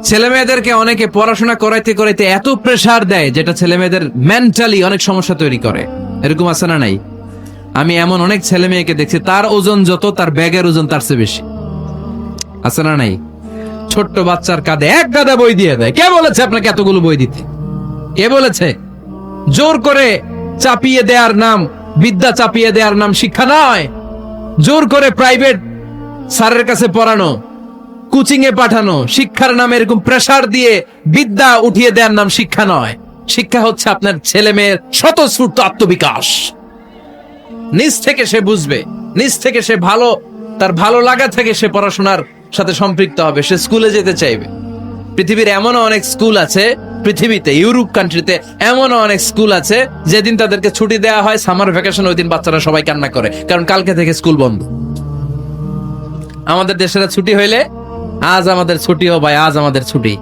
ছেলে মেয়েদেরকে অনেকে পড়াশোনা করাইতে করাইতে এত প্রেসার দেয় যেটা ছেলে মেয়েদের মেন্টালি অনেক সমস্যা তৈরি করে। এরকম আছে না নাই? আমি এমন অনেক ছেলে মেয়েকে দেখছি, তার ওজন যত তার ব্যাগের ওজন তার চেয়ে বেশি। আছে না নাই? ছোট্ট বাচ্চার কাঁধে এক গাদা বই দিয়ে দেয়। কে বলেছে আপনাকে এতগুলো বই দিতে? কে বলেছে? জোর করে চাপিয়ে দেওয়ার নাম বিদ্যা, চাপিয়ে দেওয়ার নাম শিক্ষা নয়। জোর করে প্রাইভেট স্যারের কাছে পড়ানো, কোচিং এ পাঠানো, শিক্ষার নামে এরকম প্রেসার দিয়ে বিদ্যা উঠিয়ে দেওয়ার নাম শিক্ষা নয়। শিক্ষা হচ্ছে আপনার ছেলে মেয়ের স্বতঃস্ফূর্ত আত্মবিকাশ। নিজ থেকে সে বুঝবে, নিজ থেকে সে তার ভালো লাগা থেকে সে পড়াশোনার সাথে সম্পৃক্ত হবে, সে স্কুলে যেতে চাইবে। পৃথিবীর এমনও অনেক স্কুল আছে, পৃথিবীতে ইউরোপ কান্ট্রিতে এমনও অনেক স্কুল আছে যেদিন তাদেরকে ছুটি দেওয়া হয় সামার ভ্যাকেশন, ওই দিন বাচ্চারা সবাই কান্না করে, কারণ কালকে থেকে স্কুল বন্ধ। আমাদের দেশের ছুটি হইলে আজ আমাদের ছুটি, ও ভাই আজ আমাদের ছুটি।